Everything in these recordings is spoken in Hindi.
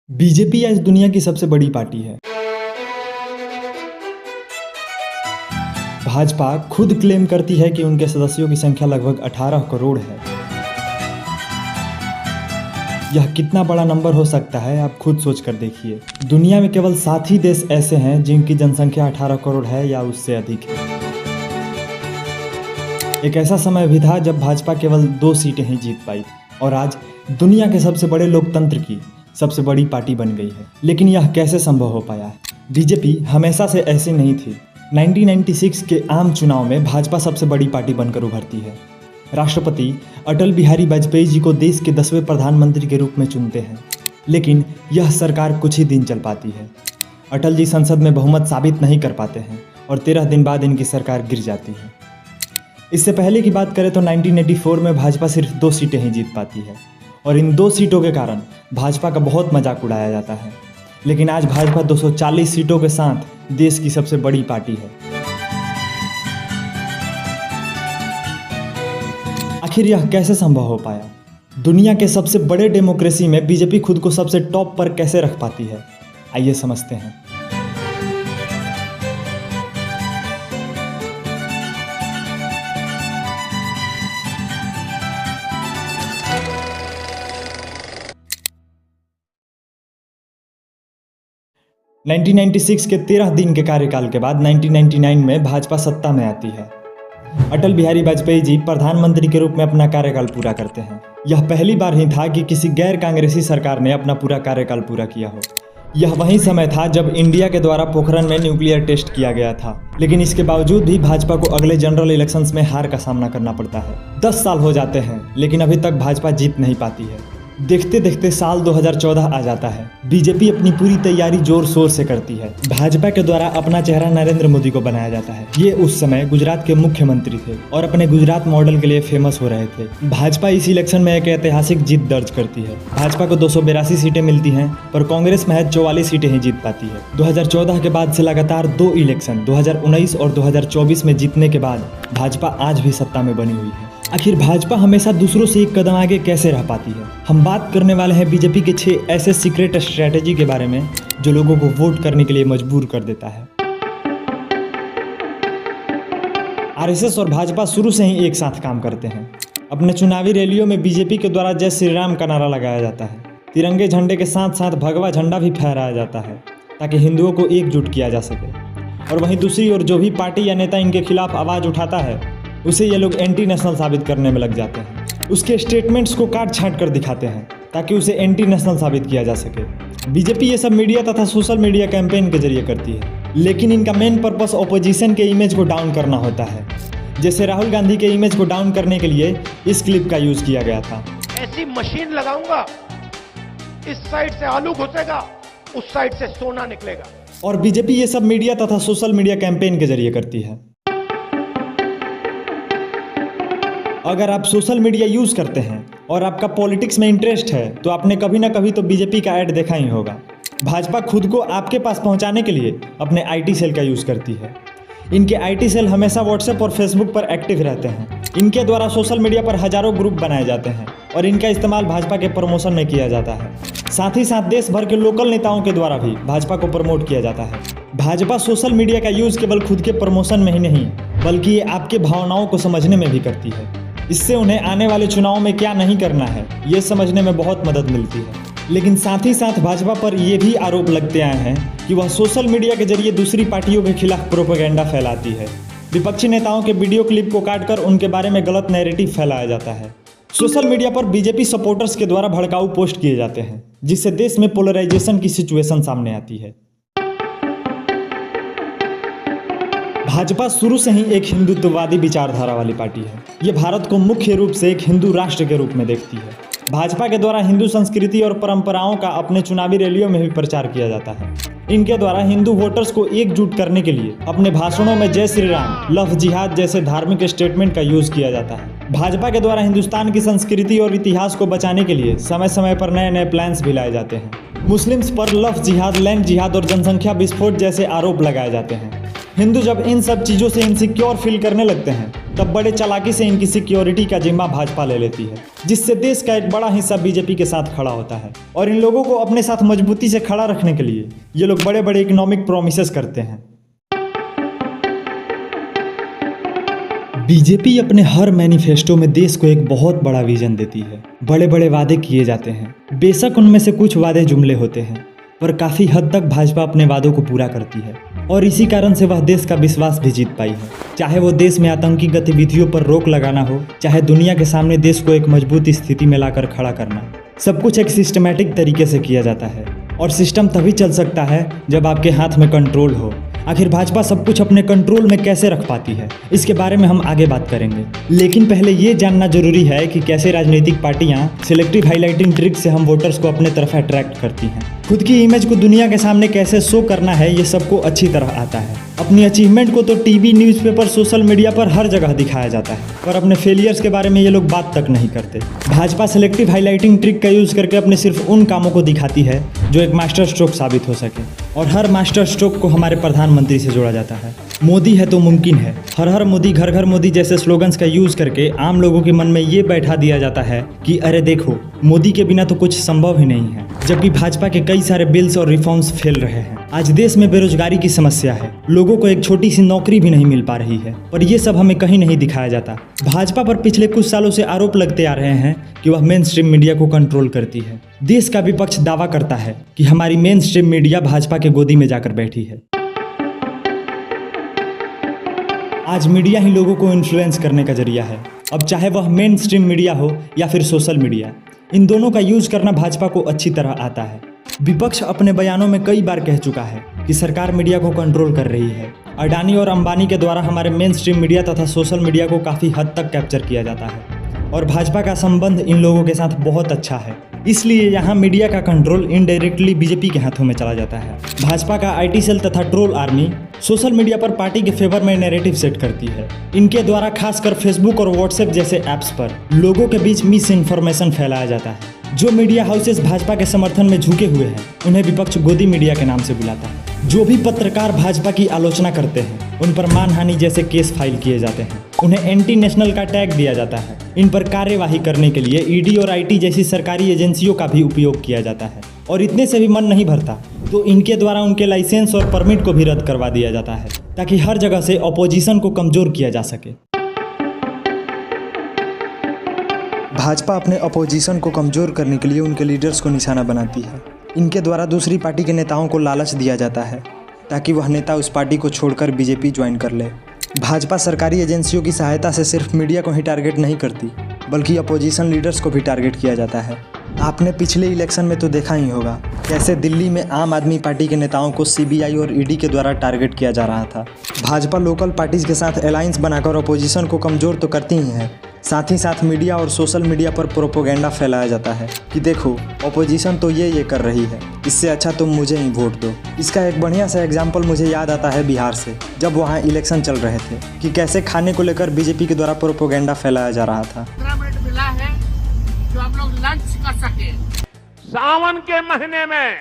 बीजेपी आज दुनिया की सबसे बड़ी पार्टी है। भाजपा खुद क्लेम करती है कि उनके सदस्यों की संख्या लगभग 18 करोड़ है। यह कितना बड़ा नंबर हो सकता है, आप खुद सोच कर देखिए। दुनिया में केवल 7 ही देश ऐसे हैं जिनकी जनसंख्या 18 करोड़ है या उससे अधिक है। एक ऐसा समय भी था जब भाजपा केवल 2 सीटें ही जीत पाई और आज दुनिया के सबसे बड़े लोकतंत्र की सबसे बड़ी पार्टी बन गई है। लेकिन यह कैसे संभव हो पाया? बीजेपी हमेशा से ऐसी नहीं थी। 1996 के आम चुनाव में भाजपा सबसे बड़ी पार्टी बनकर उभरती है। राष्ट्रपति अटल बिहारी वाजपेयी जी को देश के 10वें प्रधानमंत्री के रूप में चुनते हैं, लेकिन यह सरकार कुछ ही दिन चल पाती है। अटल जी संसद में बहुमत साबित नहीं कर पाते हैं और 13 दिन बाद इनकी सरकार गिर जाती है। इससे पहले की बात करें तो 1984 में भाजपा सिर्फ 2 सीटें ही जीत पाती है और इन 2 सीटों के कारण भाजपा का बहुत मजाक उड़ाया जाता है। लेकिन आज भाजपा 240 सीटों के साथ देश की सबसे बड़ी पार्टी है। आखिर यह कैसे संभव हो पाया? दुनिया के सबसे बड़े डेमोक्रेसी में बीजेपी खुद को सबसे टॉप पर कैसे रख पाती है? आइए समझते हैं। नाइनटीन 1996 के 13 दिन के कार्यकाल के बाद 1999 में भाजपा सत्ता में आती है। अटल बिहारी वाजपेयी जी प्रधानमंत्री के रूप में अपना कार्यकाल पूरा करते हैं। यह पहली बार ही था कि किसी गैर कांग्रेसी सरकार ने अपना पूरा कार्यकाल पूरा किया हो। यह वही समय था जब इंडिया के द्वारा पोखरण में न्यूक्लियर टेस्ट किया गया था। लेकिन इसके बावजूद भी भाजपा को अगले जनरल इलेक्शंस में हार का सामना करना पड़ता है। 10 साल हो जाते हैं लेकिन अभी तक भाजपा जीत नहीं पाती है। देखते देखते साल 2014 आ जाता है। बीजेपी अपनी पूरी तैयारी जोर शोर से करती है। भाजपा के द्वारा अपना चेहरा नरेंद्र मोदी को बनाया जाता है। ये उस समय गुजरात के मुख्यमंत्री थे और अपने गुजरात मॉडल के लिए फेमस हो रहे थे। भाजपा इस इलेक्शन में एक ऐतिहासिक जीत दर्ज करती है। भाजपा को 282 सीटें मिलती हैं पर कांग्रेस महज 44 सीटें ही जीत पाती है। 2014 के बाद से लगातार 2 इलेक्शन 2019 और 2024 में जीतने के बाद भाजपा आज भी सत्ता में बनी हुई है। आखिर भाजपा हमेशा दूसरों से एक कदम आगे कैसे रह पाती है? हम बात करने वाले हैं बीजेपी के 6 ऐसे सीक्रेट स्ट्रेटेजी के बारे में जो लोगों को वोट करने के लिए मजबूर कर देता है। आरएसएस और भाजपा शुरू से ही एक साथ काम करते हैं। अपने चुनावी रैलियों में बीजेपी के द्वारा जय श्री राम का नारा लगाया जाता है। तिरंगे झंडे के साथ साथ भगवा झंडा भी फहराया जाता है ताकि हिंदुओं को एकजुट किया जा सके। और वहीं दूसरी ओर जो भी पार्टी या नेता इनके खिलाफ आवाज़ उठाता है उसे ये लोग एंटी नेशनल साबित करने में लग जाते हैं। उसके स्टेटमेंट्स को काट छांट कर दिखाते हैं ताकि उसे एंटी नेशनल साबित किया जा सके। बीजेपी ये सब मीडिया तथा सोशल मीडिया कैंपेन के जरिए करती है, लेकिन इनका मेन पर्पस ऑपोजिशन के इमेज को डाउन करना होता है। जैसे राहुल गांधी के इमेज को डाउन करने के लिए इस क्लिप का यूज किया गया था। ऐसी मशीन लगाऊंगा, इस साइड से आलू घुसेगा, उस साइड से सोना निकलेगा। और बीजेपी ये सब मीडिया तथा सोशल मीडिया कैंपेन के जरिए करती है। अगर आप सोशल मीडिया यूज़ करते हैं और आपका पॉलिटिक्स में इंटरेस्ट है तो आपने कभी ना कभी तो बीजेपी का ऐड देखा ही होगा। भाजपा खुद को आपके पास पहुंचाने के लिए अपने आईटी सेल का यूज़ करती है। इनके आईटी सेल हमेशा व्हाट्सएप और फेसबुक पर एक्टिव रहते हैं। इनके द्वारा सोशल मीडिया पर हजारों ग्रुप बनाए जाते हैं और इनका इस्तेमाल भाजपा के प्रमोशन में किया जाता है। साथ ही साथ देश भर के लोकल नेताओं के द्वारा भी भाजपा को प्रमोट किया जाता है। भाजपा सोशल मीडिया का यूज़ केवल खुद के प्रमोशन में ही नहीं बल्कि ये आपके भावनाओं को समझने में भी करती है। इससे उन्हें आने वाले चुनाव में क्या नहीं करना है ये समझने में बहुत मदद मिलती है। लेकिन साथ ही साथ भाजपा पर यह भी आरोप लगते आए हैं कि वह सोशल मीडिया के जरिए दूसरी पार्टियों के खिलाफ प्रोपेगेंडा फैलाती है। विपक्षी नेताओं के वीडियो क्लिप को काटकर उनके बारे में गलत नैरेटिव फैलाया जाता है। सोशल मीडिया पर बीजेपी सपोर्टर्स के द्वारा भड़काऊ पोस्ट किए जाते हैं जिससे देश में पोलराइजेशन की सिचुएशन सामने आती है। भाजपा शुरू से ही एक हिंदुत्ववादी विचारधारा वाली पार्टी है। ये भारत को मुख्य रूप से एक हिंदू राष्ट्र के रूप में देखती है। भाजपा के द्वारा हिंदू संस्कृति और परंपराओं का अपने चुनावी रैलियों में भी प्रचार किया जाता है। इनके द्वारा हिंदू वोटर्स को एकजुट करने के लिए अपने भाषणों में जय श्री राम, लव जिहाद जैसे धार्मिक स्टेटमेंट का यूज किया जाता है। भाजपा के द्वारा हिंदुस्तान की संस्कृति और इतिहास को बचाने के लिए समय समय पर नए नए प्लान्स भी लाए जाते हैं। मुस्लिम्स पर लव जिहाद, लैंड जिहाद और जनसंख्या विस्फोट जैसे आरोप लगाए जाते हैं। हिंदू जब इन सब चीज़ों से इनसिक्योर फील करने लगते हैं तब बड़े चालाकी से इनकी सिक्योरिटी का जिम्मा भाजपा ले लेती है, जिससे देश का एक बड़ा हिस्सा बीजेपी के साथ खड़ा होता है। और इन लोगों को अपने साथ मजबूती से खड़ा रखने के लिए ये लोग बड़े बड़े इकोनॉमिक प्रोमिसेस करते हैं। बीजेपी अपने हर मैनिफेस्टो में देश को एक बहुत बड़ा विजन देती है। बड़े बड़े वादे किए जाते हैं, बेशक उनमें से कुछ वादे जुमले होते हैं, पर काफ़ी हद तक भाजपा अपने वादों को पूरा करती है और इसी कारण से वह देश का विश्वास भी जीत पाई है। चाहे वो देश में आतंकी गतिविधियों पर रोक लगाना हो, चाहे दुनिया के सामने देश को एक मजबूत स्थिति में लाकर खड़ा करना, सब कुछ एक सिस्टमैटिक तरीके से किया जाता है। और सिस्टम तभी चल सकता है जब आपके हाथ में कंट्रोल हो। आखिर भाजपा सब कुछ अपने कंट्रोल में कैसे रख पाती है, इसके बारे में हम आगे बात करेंगे। लेकिन पहले ये जानना जरूरी है कि कैसे राजनीतिक पार्टियां सिलेक्टिव हाईलाइटिंग ट्रिक से हम वोटर्स को अपने तरफ अट्रैक्ट करती हैं। खुद की इमेज को दुनिया के सामने कैसे शो करना है, ये सबको अच्छी तरह आता है। अपनी अचीवमेंट को तो टीवी, न्यूज़पेपर, सोशल मीडिया पर हर जगह दिखाया जाता है, पर अपने फेलियर्स के बारे में ये लोग बात तक नहीं करते। भाजपा सिलेक्टिव हाईलाइटिंग ट्रिक का यूज़ करके अपने सिर्फ उन कामों को दिखाती है जो एक मास्टर स्ट्रोक साबित हो सके, और हर मास्टर स्ट्रोक को हमारे प्रधानमंत्री से जोड़ा जाता है। मोदी है तो मुमकिन है, हर हर मोदी, घर घर मोदी जैसे स्लोगन्स का यूज़ करके आम लोगों के मन में ये बैठा दिया जाता है कि अरे देखो, मोदी के बिना तो कुछ संभव ही नहीं है। जबकि भाजपा के कई सारे बिल्स और रिफॉर्म्स फेल रहे हैं। आज देश में बेरोजगारी की समस्या है, लोगों को एक छोटी सी नौकरी भी नहीं मिल पा रही है, पर ये सब हमें कहीं नहीं दिखाया जाता। भाजपा पर पिछले कुछ सालों से आरोप लगते आ रहे हैं कि वह मेन स्ट्रीम मीडिया को कंट्रोल करती है। देश का विपक्ष दावा करता है कि हमारी मेन स्ट्रीम मीडिया भाजपा के गोदी में जाकर बैठी है। आज मीडिया ही लोगों को इन्फ्लुएंस करने का जरिया है। अब चाहे वह मेन स्ट्रीम मीडिया हो या फिर सोशल मीडिया, इन दोनों का यूज करना भाजपा को अच्छी तरह आता है। विपक्ष अपने बयानों में कई बार कह चुका है कि सरकार मीडिया को कंट्रोल कर रही है। अडानी और अंबानी के द्वारा हमारे मेन स्ट्रीम मीडिया तथा सोशल मीडिया को काफ़ी हद तक कैप्चर किया जाता है और भाजपा का संबंध इन लोगों के साथ बहुत अच्छा है। इसलिए यहाँ मीडिया का कंट्रोल इनडायरेक्टली बीजेपी के हाथों में चला जाता है। भाजपा का आईटी सेल तथा ट्रोल आर्मी सोशल मीडिया पर पार्टी के फेवर में नैरेटिव सेट करती है। इनके द्वारा खासकर फेसबुक और व्हाट्सएप जैसे ऐप्स पर लोगों के बीच मिस इन्फॉर्मेशन फैलाया जाता है। जो मीडिया हाउसेस भाजपा के समर्थन में झुके हुए हैं, उन्हें विपक्ष गोदी मीडिया के नाम से बुलाता है। जो भी पत्रकार भाजपा की आलोचना करते हैं, उन पर मानहानि जैसे केस फाइल किए जाते हैं। उन्हें एंटी नेशनल का टैग दिया जाता है। इन पर कार्यवाही करने के लिए ईडी और आईटी जैसी सरकारी एजेंसियों का भी उपयोग किया जाता है। और इतने से भी मन नहीं भरता तो इनके द्वारा उनके लाइसेंस और परमिट को भी रद्द करवा दिया जाता है, ताकि हर जगह से अपोजिशन को कमजोर किया जा सके। भाजपा अपने अपोजिशन को कमजोर करने के लिए उनके लीडर्स को निशाना बनाती है। इनके द्वारा दूसरी पार्टी के नेताओं को लालच दिया जाता है ताकि वह नेता उस पार्टी को छोड़कर बीजेपी ज्वाइन कर ले। भाजपा सरकारी एजेंसियों की सहायता से सिर्फ मीडिया को ही टारगेट नहीं करती, बल्कि अपोजिशन लीडर्स को भी टारगेट किया जाता है। आपने पिछले इलेक्शन में तो देखा ही होगा कैसे दिल्ली में आम आदमी पार्टी के नेताओं को सीबीआई और ईडी के द्वारा टारगेट किया जा रहा था। भाजपा लोकल पार्टीज के साथ अलायंस बनाकर अपोजिशन को कमज़ोर तो करती ही है, साथ ही साथ मीडिया और सोशल मीडिया पर प्रोपोगेंडा फैलाया जाता है कि देखो, अपोजिशन तो ये कर रही है, इससे अच्छा तुम मुझे ही वोट दो। इसका एक बढ़िया सा एग्जाम्पल मुझे याद आता है बिहार से, जब वहाँ इलेक्शन चल रहे थे कि कैसे खाने को लेकर बीजेपी के द्वारा प्रोपोगेंडा फैलाया जा रहा था। 15 मिनट मिला है जो आप लोग लंच कर सके। सावन के महीने में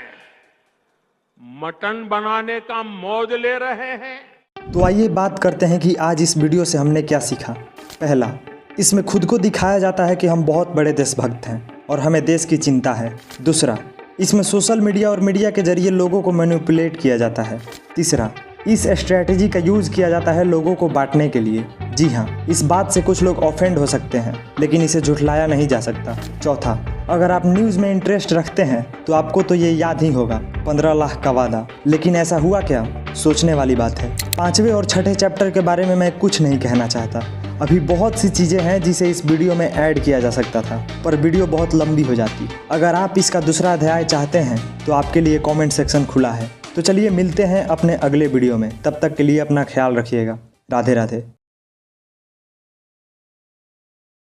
मटन बनाने का मौज ले रहे हैं। तो आइए बात करते हैं कि आज इस वीडियो से हमने क्या सीखा। पहला, इसमें खुद को दिखाया जाता है कि हम बहुत बड़े देशभक्त हैं और हमें देश की चिंता है। दूसरा, इसमें सोशल मीडिया और मीडिया के जरिए लोगों को मैनिपुलेट किया जाता है। तीसरा, इस स्ट्रैटेजी का यूज़ किया जाता है लोगों को बांटने के लिए। जी हाँ, इस बात से कुछ लोग ऑफेंड हो सकते हैं, लेकिन इसे झुठलाया नहीं जा सकता। चौथा, अगर आप न्यूज़ में इंटरेस्ट रखते हैं तो आपको तो ये याद ही होगा 15 लाख का वादा, लेकिन ऐसा हुआ क्या? सोचने वाली बात है। 5वें और 6ठे चैप्टर के बारे में मैं कुछ नहीं कहना चाहता। अभी बहुत सी चीज़ें हैं जिसे इस वीडियो में ऐड किया जा सकता था, पर वीडियो बहुत लंबी हो जाती। अगर आप इसका दूसरा अध्याय चाहते हैं तो आपके लिए कमेंट सेक्शन खुला है। तो चलिए मिलते हैं अपने अगले वीडियो में। तब तक के लिए अपना ख्याल रखिएगा। राधे राधे।